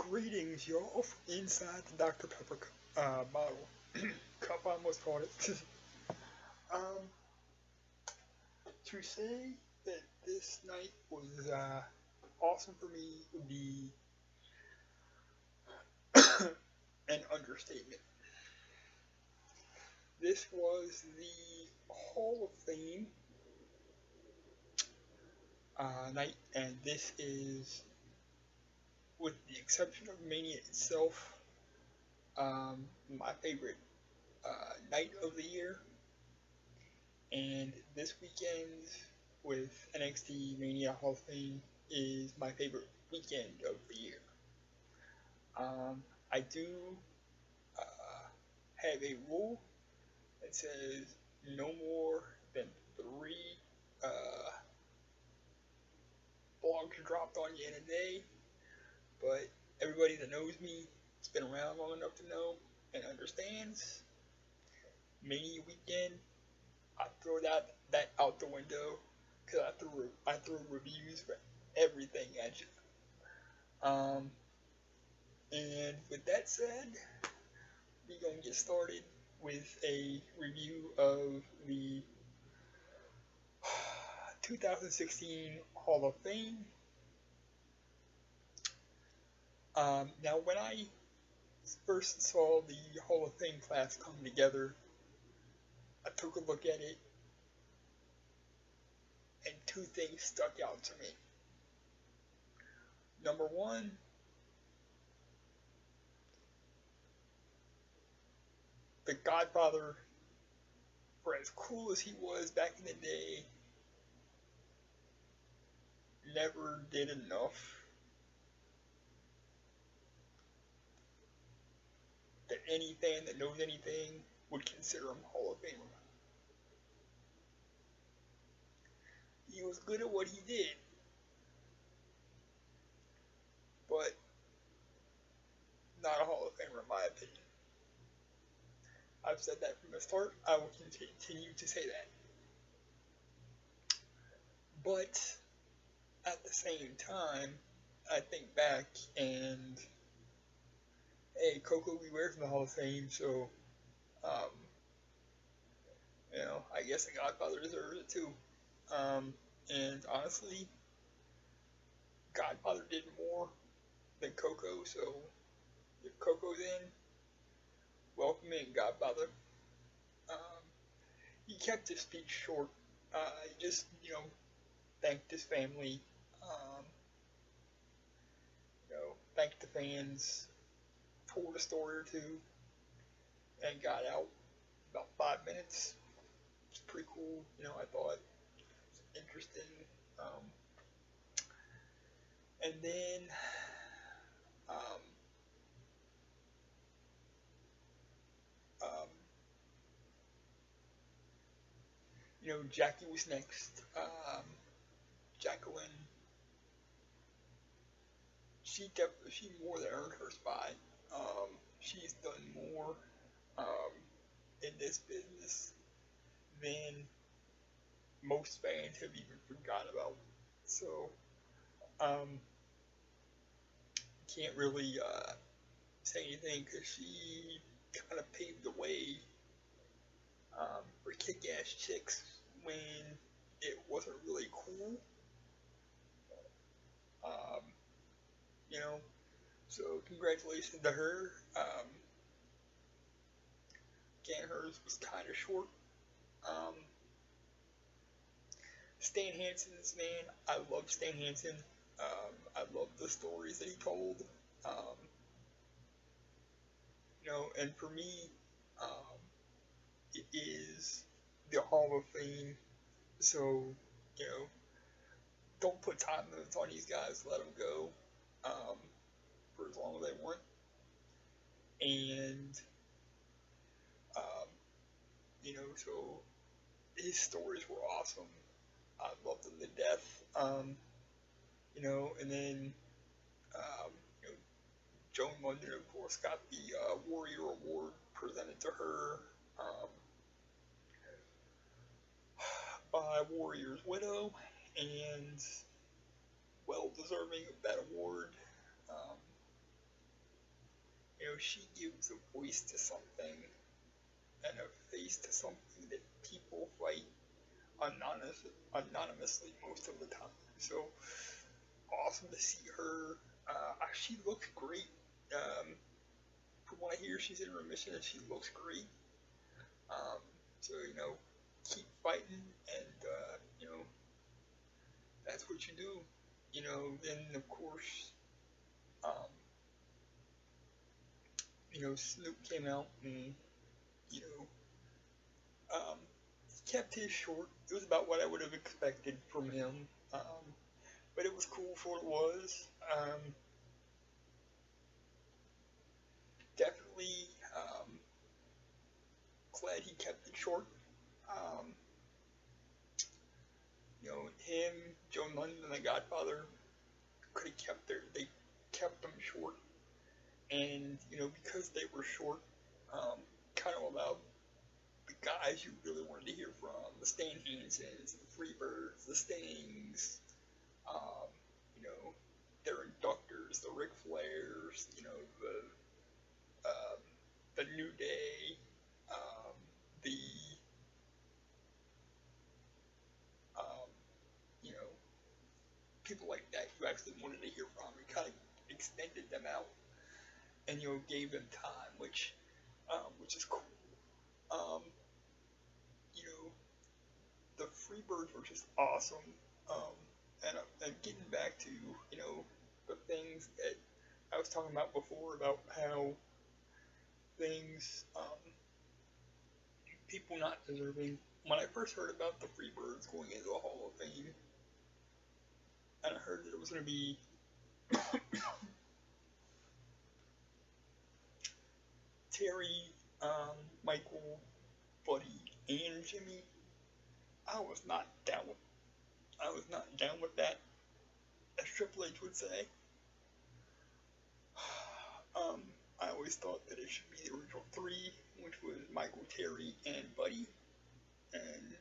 Greetings, y'all, from inside the Dr. Pepper bottle. Cup, I almost called it. um, to say that this night was awesome for me would be an understatement. This was the Hall of Fame night, and this is, with the exception of Mania itself, my favorite night of the year. And this weekend with NXT Mania Hall of Fame is my favorite weekend of the year. I do have a rule that says no more than 3 blogs dropped on you in a day, but everybody that knows me has been around long enough to know and understands Mania weekend, I throw that out the window because I threw reviews for everything at you. And with that said, we're gonna get started with a review of the 2016 Hall of Fame. Now, when I first saw the Hall of Fame class come together, I took a look at it, and 2 things stuck out to me. Number one, the Godfather, for as cool as he was back in the day, never did enough that any fan that knows anything would consider him Hall of Famer. He was good at what he did, but not a Hall of Famer in my opinion. I've said that from the start. I will continue to say that. But at the same time, I think back and, hey, Coco Beware's in the Hall of Fame, so I guess the Godfather deserves it too. And honestly, Godfather did more than Coco, so if Coco's in, welcome in, Godfather. He kept his speech short. He just, thanked his family, thanked the fans, told a story or two, and got out about 5 minutes. It's pretty cool, I thought. It's interesting. And then, Jackie was next. Jacqueline, she more than earned her spot. She's done more in this business than most fans have even forgotten about. So, can't really say anything because she kind of paved the way for kick-ass chicks when it wasn't really cool. So congratulations to her. Again, hers was kind of short. Stan Hansen's, man, I love Stan Hansen. I love the stories that he told. And for me, it is the Hall of Fame. So, don't put time limits on these guys. Let them go for as long as they want. And, so his stories were awesome. I loved them to death. And then, Joan London, of course, got the Warrior Award presented to her by Warrior's widow, and well deserving of that award. she gives a voice to something and a face to something that people fight anonymously most of the time. So awesome to see her. She looks great. Um, from what I hear, she's in remission and she looks great. Um, so keep fighting, and that's what you do. Then of course, um, Snoop came out and you know kept his short. It was about what I would have expected from him, but it was cool for what it was. Definitely glad he kept it short. Um, him, Joe London, and The Godfather could have they kept them short, and because they were short, um, kind of allowed the guys you really wanted to hear from, the Stan Hansons, the Freebirds, the Stings, um, you know, their inductors, the Ric Flairs, um, the New Day, the um, you know people like that you actually wanted to hear from. We kind of extended them out and gave them time, which is cool. Um, you know the Freebirds were just awesome. Um, and getting back to the things that I was talking about before about how things people not deserving. When I first heard about the Freebirds going into the Hall of Fame, and I heard that it was going to be Terry, Michael, Buddy, and Jimmy, I was not down with. I was not down with that, as Triple H would say. Um, I always thought that it should be the original three, which was Michael, Terry, and Buddy, and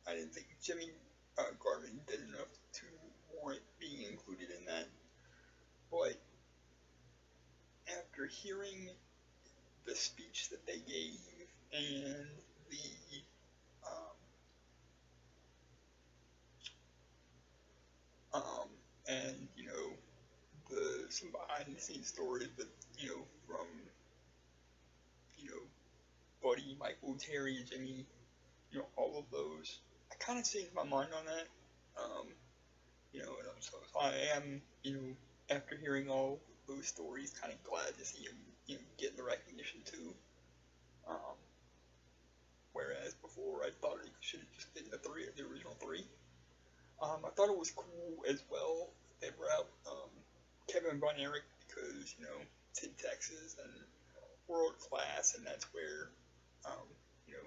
I didn't think Jimmy Garvin did enough to warrant being included in that. But after hearing the speech that they gave and the and the some behind the scenes stories that from you know Buddy, Michael, Terry, Jimmy, all of those, I kind of changed my mind on that. Um, and so I am after hearing all those stories, kind of glad to see him getting the recognition too. Um, Whereas before I thought it should have just been the original three. I thought it was cool as well. They brought out Kevin Von Erich because it's in Texas and world class, and that's where um, you know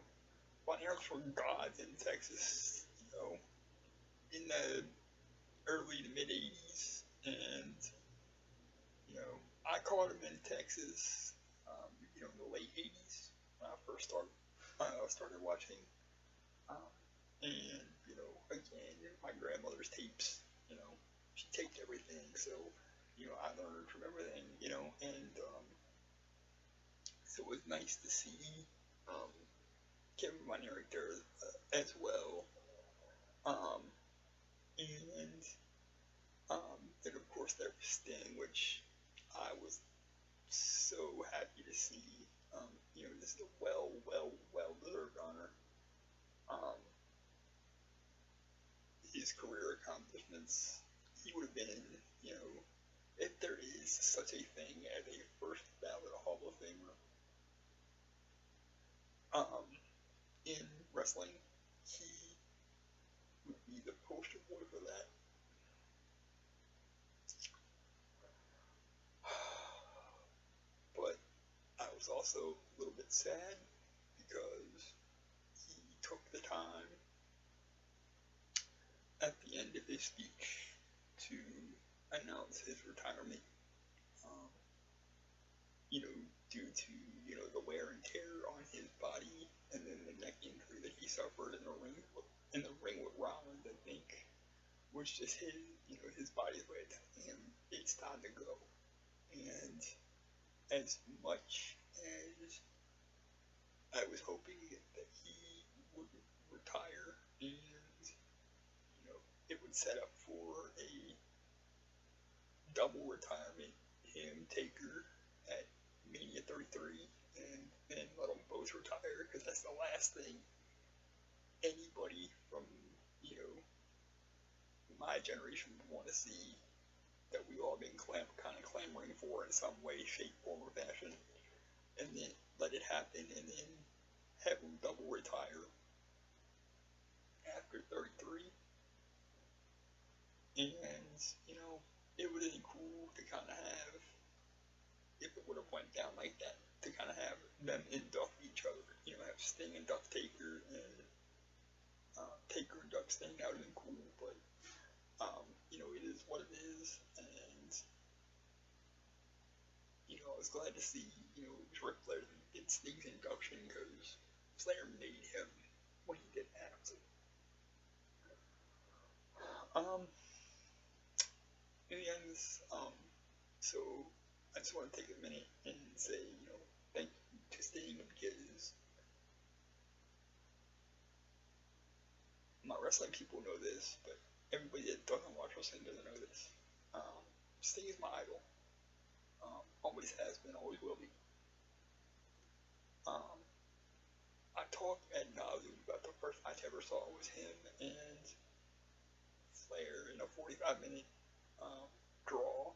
Von Erichs were gods in Texas. In the early to mid '80s, and I caught him in Texas. In the late '80s when I first started watching. Um, and again, my grandmother's tapes. She taped everything, so I learned from everything. And so it was nice to see um, Kevin Von Erich there as well. Um, and then of course there was Sting, which I was so happy to see. This is a well deserved honor. Um, his career accomplishments, he would have been, if there is such a thing as a first ballot Hall of Famer in wrestling, he would be the poster boy for that. But I was also a little bit sad because he took the time at the end of his speech to announce his retirement. Um, due to the wear and tear on his body, and then the neck injury that he suffered in the ring with Rollins, I think, was just his his body's way of telling him it's time to go. And as much as I was hoping that he would retire and, it would set up for a double retirement, him, Taker, at Mania 33, and then let them both retire, because that's the last thing anybody from, you know, my generation would want to see, that we all been kind of clamoring for in some way, shape, form, or fashion, and then let it happen, and then have him double retire after 33. And, it would have been cool to kind of have, if it would have went down like that, to kind of have them induct each other, have Sting induct Taker, and Taker induct Sting. That would have been cool, but, it is what it is, and, I was glad to see, it was Ric Flair that did Sting's induction, because Flair made him when he didn't have to. In the end, so I just want to take a minute and say, thank you to Sting, because my wrestling people know this, but everybody that doesn't watch wrestling doesn't know this. Sting is my idol. Always has been, always will be. I talked ad nauseum about the first match I ever saw was him and Flair in a 45-minute draw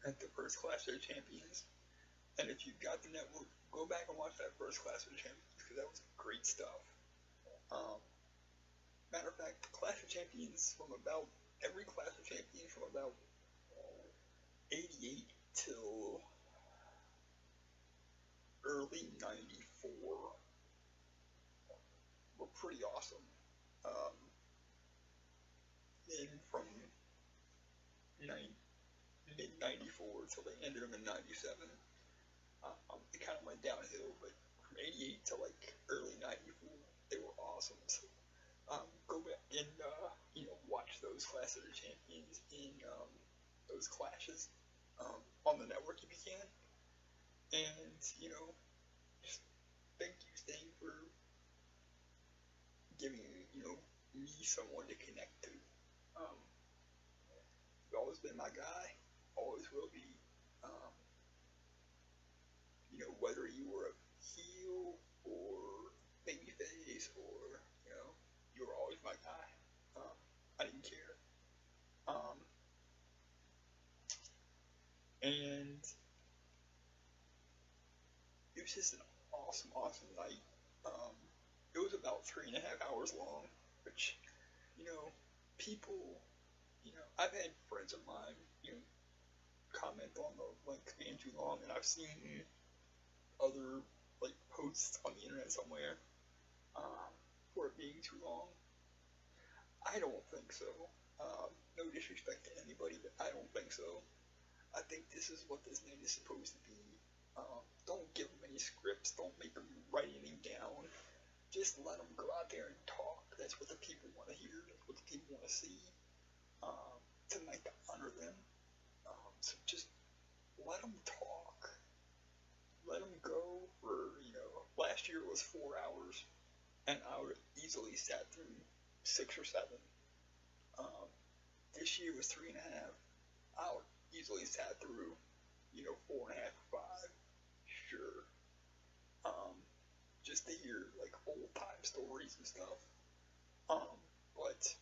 at the first Clash of Champions. And if you've got the network, go back and watch that first Clash of Champions, because that was great stuff. Matter of fact, the Clash of Champions every Clash of Champions from about 88 till early 94 were pretty awesome. Then from mid-94 till they ended them in 97, it kind of went downhill, but from 88 to like early 94, they were awesome. So go back and watch those Clash of the Champions in those clashes on the network if you can. And just thank you, Sting, for giving me someone to connect to. You've always been my guy, always will be. Whether you were a heel or babyface, or you were always my guy. I didn't care. And it was just an awesome, awesome night. It was about 3.5 hours long, which, people, I've had friends of mine, comment on the length being too long, and I've seen other, posts on the internet somewhere, for it being too long. I don't think so. No disrespect to anybody, but I don't think so. I think this is what this night is supposed to be. Don't give them any scripts. Don't make them write anything down. Just let them go out there and talk. That's what the people want to hear. That's what the people want to see. Tonight to honor them. So just let them talk. Let them go for, last year was 4 hours, and I would have easily sat through 6 or 7. This year was 3.5. I would easily sat through, 4.5 or 5. Sure. Just to hear old time stories and stuff. But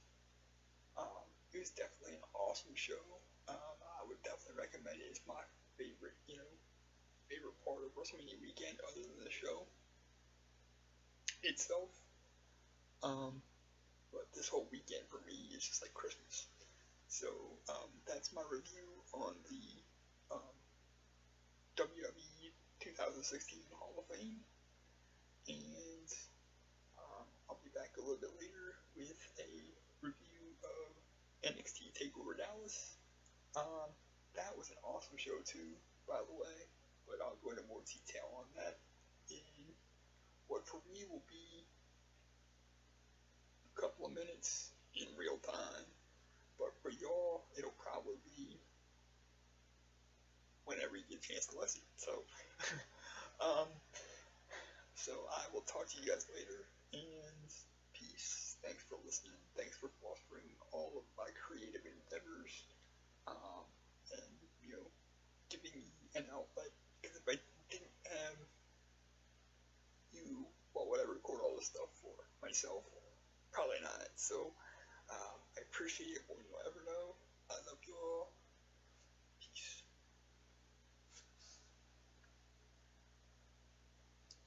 it was definitely an awesome show. I would definitely recommend it. It's my favorite, favorite part of WrestleMania weekend, other than the show itself. But this whole weekend for me is just like Christmas. So that's my review on the WWE 2016 Hall of Fame, and I'll be back a little bit later with a review of NXT TakeOver Dallas. That was an awesome show too, by the way, but I'll go into more detail on that in what for me will be a couple of minutes in real time, but for y'all it'll probably be whenever you get a chance to listen. So, um, so I will talk to you guys later, and peace. Thanks for listening. Thanks for fostering all of my creative endeavors, um, and giving me an outlet. Because if I didn't have you, what would I record all this stuff for? Myself? Probably not. So, I appreciate it more than you'll ever know. I love you all.